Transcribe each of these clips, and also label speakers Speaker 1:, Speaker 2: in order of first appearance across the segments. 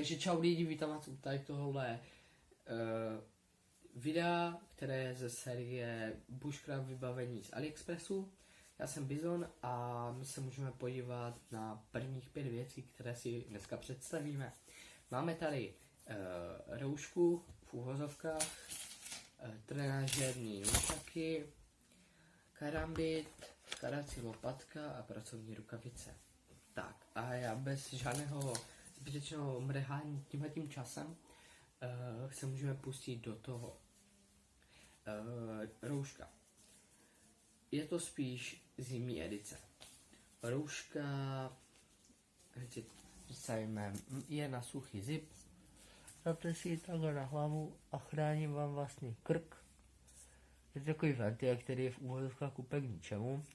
Speaker 1: Takže čau lidi, vítám vás u tady tohohle videa, které je ze série Bushcraft vybavení z AliExpressu. Já jsem Bizon a my se můžeme podívat na prvních 5 věcí, které si dneska představíme. Máme tady roušku v uvozovkách, trenažérní nůžaky, karambit, karací lopatka a pracovní rukavice. Tak a já bez žádného zbytečného mrhání tímhletím časem se můžeme pustit do toho. Rouška. Je to spíš zimní edice. Rouška, představíme, je na suchý zip. Dáte si ji takhle na hlavu a chrání vám vlastně krk. Je to takový ventil, který je v úvodovkách úplně k ničemu.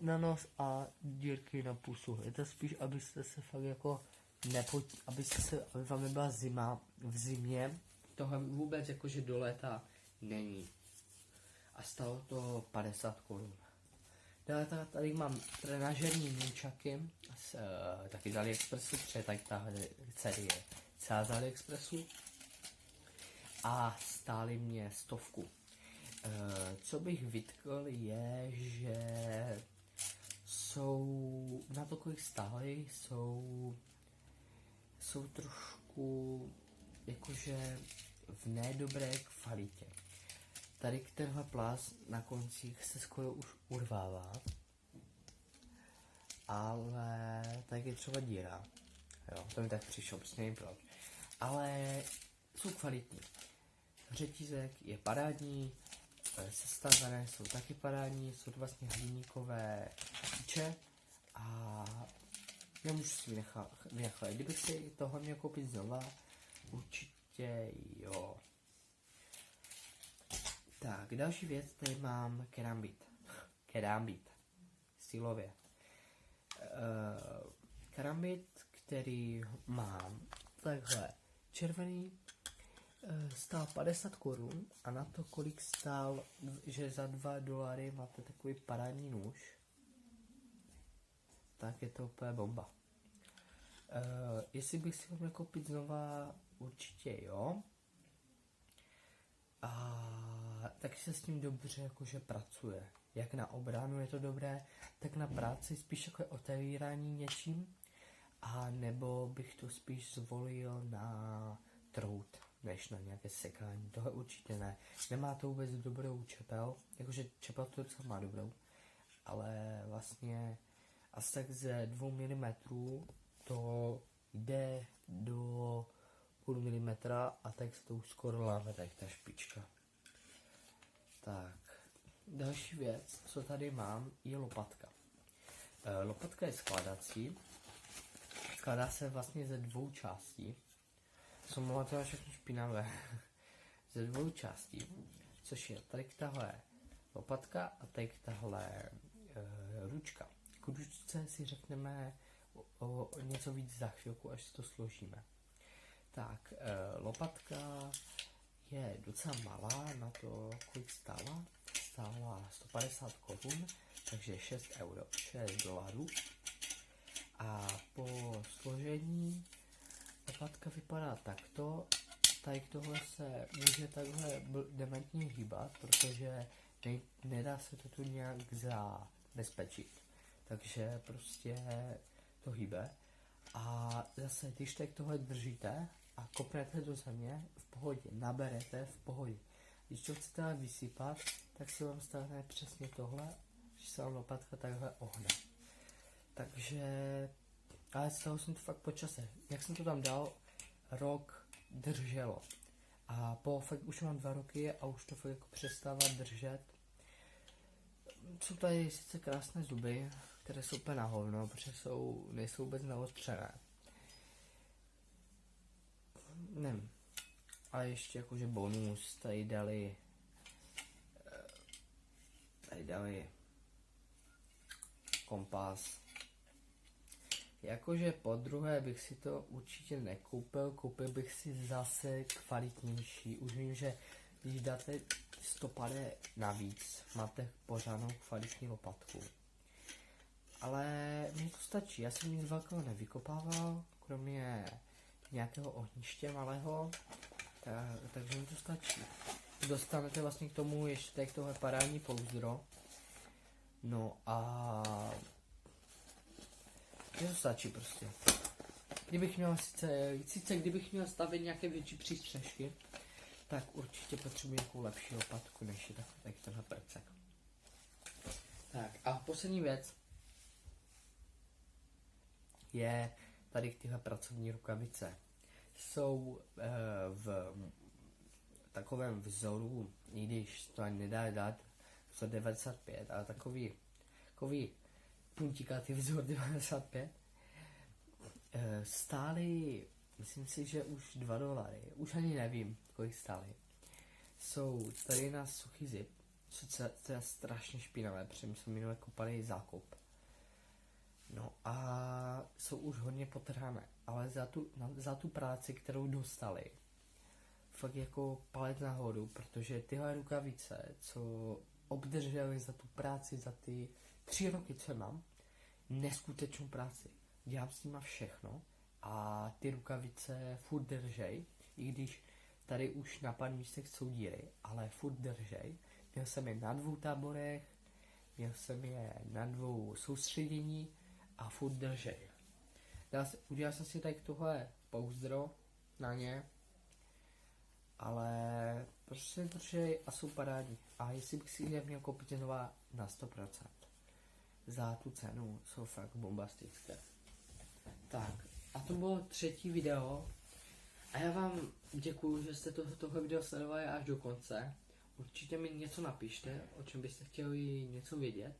Speaker 1: Na nos a dírky na pusu. Je to spíš, abyste se fakt jako aby vám nebyla zima v zimě. Tohle vůbec jakože do léta není. A stalo to 50 korun. Dále tady mám trenažerní nunčaky, taky z AliExpressu, protože tady tahle série celá z AliExpressu. A stály mě 100. Co bych vytkl je, že jsou na to, kolik stály, jsou trošku jakože v nedobré kvalitě. Tady tenhle plast na koncích se skoro už urvává, ale tady je třeba díra. Jo, to mi tak přišlo, prostě nevím proč. Ale jsou kvalitní. Řetízek je parádní, sestavené jsou taky parádní, jsou to vlastně hliníkové tyče a nemůžu si vynechat. Kdybych si tohle měl koupit znova, určitě jo. Tak, další věc, tady mám kerambit, stylově. Kerambit, který mám takhle červený, stál 50 korun a na to, kolik stál, že za $2 máte takový parádní nůž, tak je to úplně bomba. Jestli bych si ho měl koupit znova, určitě jo. A taky se s tím dobře jakože pracuje. Jak na obranu je to dobré, tak na práci spíš jako otevírání něčím. A nebo bych to spíš zvolil na trout, než na nějaké sekání. Tohle určitě ne. Nemá to vůbec dobrou čepel, jakože čepel to docela má dobrou. Ale vlastně asi tak ze 2 mm to jde do půl milimetra a tak se to už skoro láme, tak ta špička. Tak, další věc, co tady mám, je lopatka. Lopatka je skládací. Skládá se vlastně ze 2 částí. Jsou mohla to všechno špinavé. Ze 2 částí, což je tady tahle lopatka a tady tahle ručka. K ručce si řekneme o něco víc za chvilku, až si to složíme. Tak, lopatka je docela malá na to, kolik stála. Stála 150 korun, takže 6 $6. A po složení lopatka vypadá takto. Tady tohle se může takhle dementně hýbat, protože nedá se to tu nějak zabezpečit. Takže prostě to hýbe. A zase, když tak tohle držíte a kopnete do země, v pohodě, naberete v pohodě. Když to chcete vysypat, tak si vám stane přesně tohle, že se vám lopatka takhle ohne. Takže, ale stalo jsem to fakt po čase. Jak jsem to tam dal, rok drželo. A fakt už mám 2 roky a už to fakt jako přestává držet. Jsou tady sice krásné zuby, které jsou úplně na hovno, protože nejsou vůbec naostřené. Nevím. A ještě jakože bonus, tady dali kompas. Jakože podruhé bych si to určitě nekoupil, koupil bych si zase kvalitnější. Už vím, že když dáte stopade navíc, máte pořádnou kvalitní lopatku. Ale mně to stačí, já jsem nic velkého nevykopával, kromě nějakého ohniště malého, takže mi to stačí. Dostanete vlastně k tomu ještě tady tohle parádní pouzdro. No a to stačí prostě. Kdybych měl kdybych měl stavět nějaké větší přístřešky, tak určitě potřebuji nějakou lepší lopatku, než je tak tenhle prcek. Tak a poslední věc je tady tyhle pracovní rukavice. Jsou v takovém vzoru, i když to ani nedá dát vzor 95, ale takový puntíkatý vzor 95, stály, myslím si, že už $2, už ani nevím, kolik stály. Jsou tady na suchý zip, to je strašně špinavé, protože my jsme minule kopali zákop. No a jsou už hodně potrhané, ale za tu práci, kterou dostali, fakt jako palec nahoru, protože tyhle rukavice, co obdrželi za tu práci, za ty 3 roky, co mám, neskutečnou práci. Dělám s nima všechno a ty rukavice furt držej, i když tady už na pár místech jsou díry, ale furt držej. Měl jsem je na 2 táborech, měl jsem je na 2 soustředění a furt držej. Udělal jsem si tady tohle pouzdro na ně, ale prostě držej a jsou parádní. A jestli bych si je měl koupit znova na 100%. Za tu cenu jsou fakt bombastické. Tak, a to bylo 3. video. A já vám děkuju, že jste tohle video sledovali až do konce. Určitě mi něco napište, o čem byste chtěli něco vědět.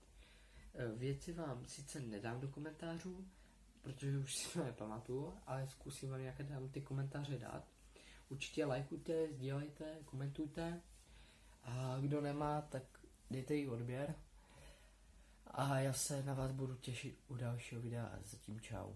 Speaker 1: Věci vám sice nedám do komentářů, protože už si to nepamatuju, ale zkusím vám nějaké tam ty komentáře dát. Určitě lajkujte, sdílejte, komentujte. A kdo nemá, tak dejte jí odběr. A já se na vás budu těšit u dalšího videa. Zatím čau.